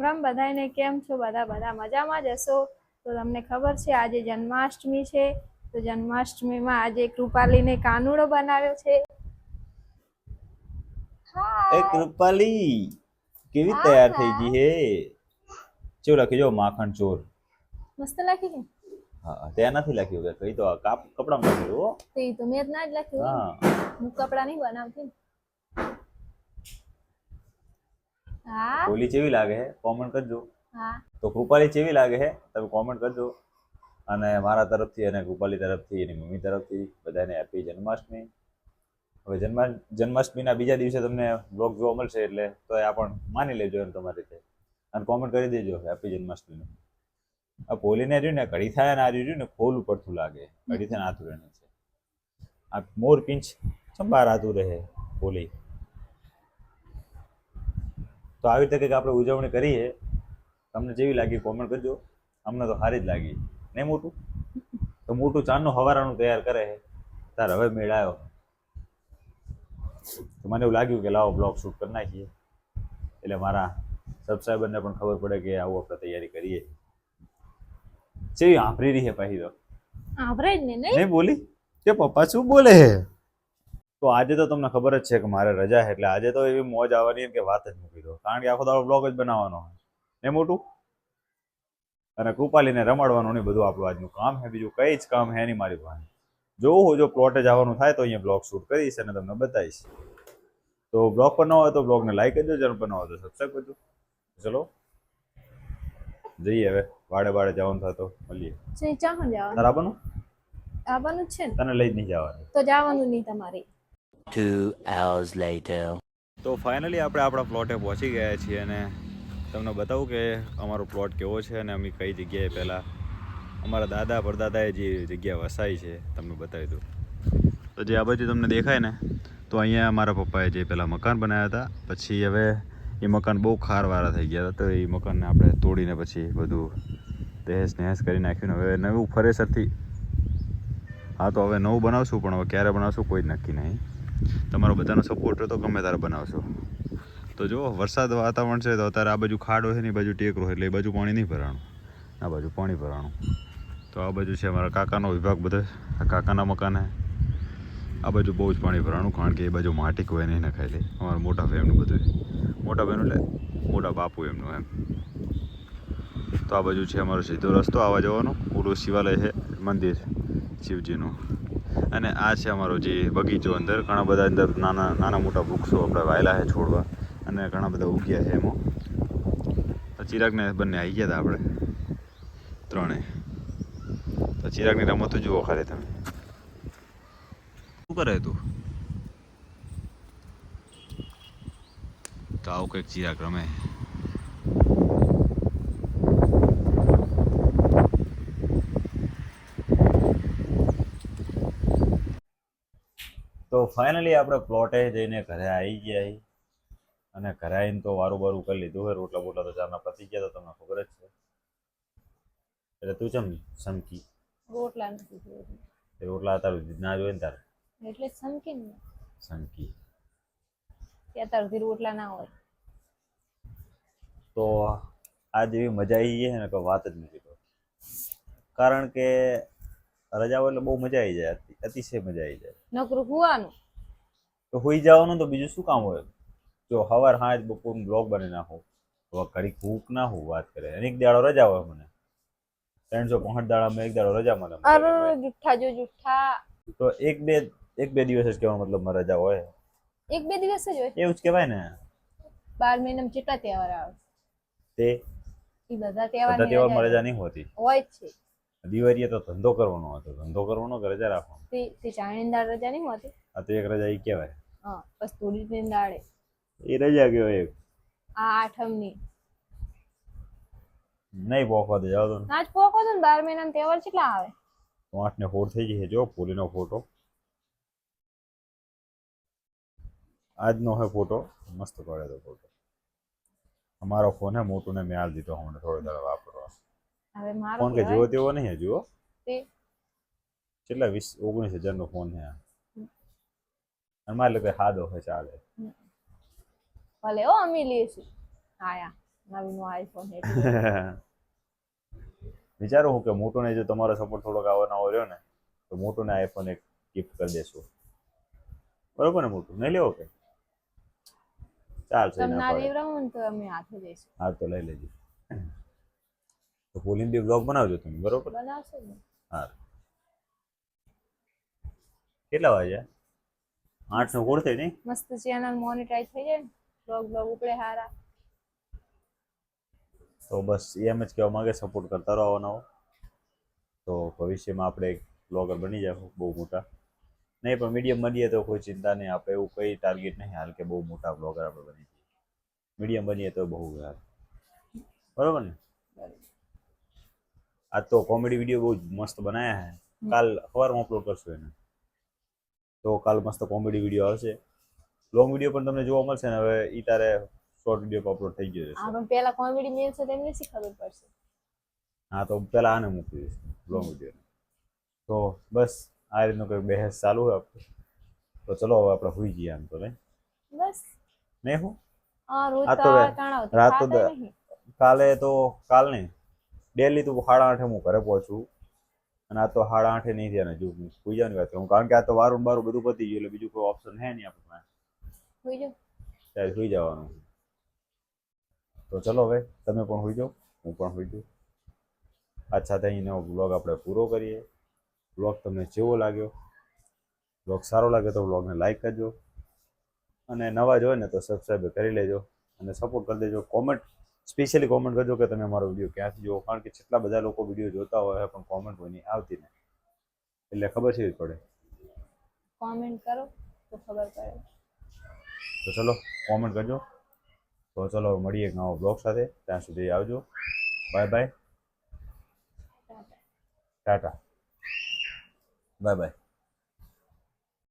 રામ બધાને કેમ છો? બધા મજામાં જ હશો. તો તમને ખબર છે આજે જન્માષ્ટમી છે, તો જન્માષ્ટમીમાં આજે કૃપાલીને કાનુડો બનાવ્યો છે. એ કૃપાલી કેવી તૈયાર થઈ ગઈ હે? ચો લખી જો માખણ ચોર. મસ્ત લખી કે? હા ત્યાં નથી લખ્યું કે કઈ તો કપડામાં લખ્યું હો. તો એ તો મેં જ ના જ લખ્યું. હા હું કપડા નહીં બનાવતી. હા કોલી કેવી લાગે હે કોમેન્ટ કરજો. હા તો કૃપાલી કેવી લાગે હે તમે કોમેન્ટ કરજો. અને મારા તરફથી અને કૃપાલી તરફથી એની મમ્મી તરફથી બધાને હેપી જન્માષ્ટમી. હવે જન્માષ્ટમીના બીજા દિવસે તમને બ્લોગ જોવા મળશે એટલે તો આ પણ માની લેજો એમ તમારી રીતે અને કોમેન્ટ કરી દેજો હેપી જન્માષ્ટમીનું. આ પોલીને રહ્યું ને ઘડી થાય ને આ રહ્યું ને ખોલું પડતું લાગે ઘડી થાય આતું રહે છે. આ મોર પીંછ ચંબાર આતું રહે પોલી. તો આવી રીતે કંઈક આપણે ઉજવણી કરીએ. તમને જેવી લાગી કોમેન્ટ કરજો. અમને તો સારી જ લાગી નહીં મોટું? તો મોટું ચાંદનું હવારાનું તૈયાર કરે છે તાર હવે મેળ આવ્યો. તો મને એવું લાગ્યું કે લાવો બ્લોગ શૂટ કરી નાખીએ એટલે મારા સબસ્ક્રાઈબરને પણ ખબર પડે કે આવું આપણે તૈયારી કરીએ. જેવી આંભરી રહી છે પાછી તો આભરે જ ને નહીં બોલી કે પપ્પા શું બોલે છે. તો આજે તો તમને ખબર જ છે કે મારે રજા છે એટલે આજે તો એવી મોજ આવવાની કે વાત જ મૂકી દો કારણ કે આખો દાડો બ્લોગ જ બનાવવાનો ને મોટું. અને કૃપાલીને રમાડવાનું નહીં બધું આપણું આજનું કામ છે. બીજું કઈ જ કામ છે નહીં મારી પાસે. જોવું હોય જો પ્લોટે જવાનું થાય તો અહીંયા બ્લોગ શૂટ કરીશ અને તમને બતાવીશ. તો બ્લોગ પર ન હોય તો બ્લોગને લાઈક કરજો, ચેનલ પર ન હોય તો સબસ્ક્રાઈબ કરજો. ચલો જઈએ હવે વાડે જવાનું થાય તો મળીએ. ચાહન જવાનું તારે આવવાનું? આવવાનું જ છે ને. તને લઈ જ નહીં જવાનું. તો જવાનું નહીં તમારે. 2 hours later. તો ફાઇનલી આપણે આપણા પ્લોટે પહોંચી ગયા છીએ અને તમને બતાવું કે અમારો પ્લોટ કેવો છે અને અમે કઈ જગ્યાએ પહેલાં અમારા દાદા પરદાદાએ જે જગ્યા વસાઈ છે તમને બતાવી દઉં. તો જે આ બાજુ તમને દેખાય ને તો અહીંયા મારા પપ્પાએ જે પહેલાં મકાન બનાવ્યા હતા પછી હવે એ મકાન બહુ ખારવાળા થઈ ગયા હતા તો એ મકાનને આપણે તોડીને પછી બધું તહેસ નહેસ કરી નાખ્યું. હવે નવું ફરેસરથી હા તો હવે નવું બનાવશું પણ હવે ક્યારે બનાવશું કોઈ જ નક્કી નહીં. તમારો બધાનો સપોર્ટ હોય તો ગમે ત્યારે બનાવશો. તો જો વરસાદ વાતાવરણ છે તો અત્યારે આ બાજુ ખાડો છે ને એ બાજુ ટેકરો એટલે એ બાજુ પાણી નહીં ભરાણું, આ બાજુ પાણી ભરાણું. તો આ બાજુ છે અમારા કાકાનો વિભાગ બધો, આ કાકાના મકાન હે. આ બાજુ બહુ જ પાણી ભરાણું કારણ કે એ બાજુ માટી કોઈ નહીં નખાઈ લે. અમારા મોટા ભાઈનું બધું, મોટા ભાઈનું એટલે મોટા બાપુ એમનું એમ. તો આ બાજુ છે અમારો સીધો રસ્તો આવવા જવાનો. પૂરું શિવાલય છે મંદિર શિવજીનું. અને આ છે અમારો જે બગીચો, અંદર ઘણા બધા અંદર નાના મોટા વૃક્ષો આપણે વાયેલા છે છોડવા અને ઘણા બધા ઉગ્યા છે એમાં. તો ચિરાગને બંને આવી ગયા હતા આપણે ત્રણે. તો ચિરાગની રમતો જુઓ ખાલી તમે. શું કરે તું? તો આવું કંઈક ચિરાગ રમે. તો ફાઇનલી આપણે પ્લોટે જઈને ઘરે આવી ગયા અને ઘરે આવીને તો વારું બારું કરી લીધું હોય. રોટલા બોટલા તો ચારના પતી ગયા તો તમને ખબર જ છે. એટલે તું ચમ સમકી? રોટલા નથી જોયું રોટલા તારું ના જોઈએ ને તારે એટલે સમકી ને સમકી. ત્યાં તારથી રોટલા ના હોય. તો આ જેવી મજા આવી છે ને કોઈ વાત જ નથી તો. કારણ કે રજાઓ એટલે બહુ મજા આવી જાય, અતિશય મજા આવી જાય. નકરું હુવાનું તો હોઈ જવાનું તો બીજું શું કામ હોય? જો સવાર સાંજ બપોરનું બ્લોગ બની નાખો તો ઘડી ભૂખ ના હું વાત કરે. અને એક દાડો રજા હોય મને 365 દાડામાં એક દાડો રજા મળે. અરે જુઠ્ઠા જો જુઠ્ઠા. તો એક બે દિવસ જ કહેવાનો મતલબ રજા હોય. એક બે દિવસ જ હોય. એવું જ કહેવાય ને. 12 મહિનામાં કેટલા તહેવાર આવે? તે એ બધા બધા તહેવારમાં રજા નહીં હોતી હોય જ છે. દિવાળીએ તો ધંધો કરવાનો હતો, ધંધો કરવાનો કે રજા રાખવાનો? તે ચાણીની દાળ રજા નહીં હોતી? આ તો એક રજા એ કહેવાય. હા બસ થોડી દિન દાડે એ રજા કહેવાય એક. આ આઠમની નહીં પોખવા દે જાવ તો. આજ પોકો તો 12 મહિનાના તહેવાર કેટલા આવે? 8 ને 4 થઈ ગઈ છે. જો પોલીનો ફોટો આજનો હે ફોટો મસ્ત પડે તો ફોટો. અમારો ફોન હે મોટું ને મેં આલ દીધો હમણાં થોડો દાડો વાપરવા. હવે મારો ફોન કે જેવો તેવો નહીં જુઓ. તે કેટલા 20-19 હજારનો ફોન છે અને મારે લોકો સાદો હોય ચાલે. ભલે ઓ અમે લઈશું. આયા નવીનો આઈફોન વિચારું હું કે મોટુને જો તમારો સપોર્ટ થોડોક આવો રહ્યો ને તો મોટુને આઈફોન એક ગિફ્ટ કરી દેશું. બરોબર ને મોટું નહીં લેવો કે ચાલશે તમને ના આ પડે. લેવડાવું ને તો અમે હાથે દઈશું. હા તો લઈ લેજો. તો ફૂલ હિન્દી બ્લોગ બનાવજો તમે બરોબર. બનાવશો ને? હા કેટલા વાગ્યા 8 નો કોડ થઈ નહીં મસ્ત ચેનલ મોનેટાઈઝ થઈ જાય ને બ્લોગ ઉપડે હારા. તો બસ એમ જ કહેવા માંગે સપોર્ટ કરતા રહો આવો. તો ભવિષ્યમાં આપણે એક બ્લોગર બની જાવ બહુ મોટા નહીં પણ મીડિયમ બનીએ તો કોઈ ચિંતા નહીં. આપણે એવું કઈ ટાર્ગેટ નહીં હાલ કે બહુ મોટા બ્લોગર આપણે બની જઈએ. મીડિયમ બનીએ તો બહુ યાર બરોબર ને. આજ તો કોમેડી વિડીયો બહુ મસ્ત બનાયા હે. કાલ સવારમાં અપલોડ કરશું એને. તો કાલ મસ્ત કોમેડી વિડીયો આવશે. લોંગ વિડીયો પણ તમને જોવા મળશે ને હવે ઈ તારે શોર્ટ વિડીયો પર અપલોડ થઈ ગયો છે. હા પણ પેલા કોમેડી મેલ છે તેમને શી ખબર પડશે. હા તો પેલા આને મૂકી દઈશ લોંગ વિડીયો. તો બસ આ રીતનો કંઈક બહેસ ચાલુ હોય આપણે. તો ચલો હવે આપણે સુઈ જઈએ આમ તો નહીં બસ નહીં હું હા રોજ આ તો તો તણાવ તો રાત તો ખાતા નહીં. કાલ નહીં ડેલી તો 8:30 હું ઘરે પહોંચું અને આ તો 8:30 નહીં થયા ને જો સુઈ જવાની વાત કરું કારણ કે આ તો વારું બારું બધું પતી ગયું એટલે બીજું કોઈ ઓપ્શન હે નહીં આપણે પાસે. સુઈ જાઓ. ત્યારે સુઈ જવાનું. તો ચલો હવે તમે પણ સુઈ જાઓ હું પણ સુઈ જાઉં. આજ સાથે અહીંનો બ્લોગ આપણે પૂરો કરીએ. બ્લોગ તમને કેવો લાગ્યો? બ્લોગ સારો લાગે તો બ્લોગને લાઈક કરજો અને નવા જ હોય ને તો સબસ્ક્રાઈબ કરી લેજો અને સપોર્ટ કરી દેજો. કોમેન્ટ સ્પેશિયલી કોમેન્ટ કરજો કે તમે અમારો વિડીયો ક્યાંથી જુઓ કારણ કે જેટલા બધા લોકો વિડીયો જોતા હોય પણ કોમેન્ટ કોઈની આવતી નહીં એટલે ખબર છે પડે. કોમેન્ટ કરો તો ખબર પડે. તો ચલો કોમેન્ટ કરજો. તો ચલો મળીએ એક નવો બ્લોગ સાથે. ત્યાં સુધી આવજો. Bye bye Tata bye bye.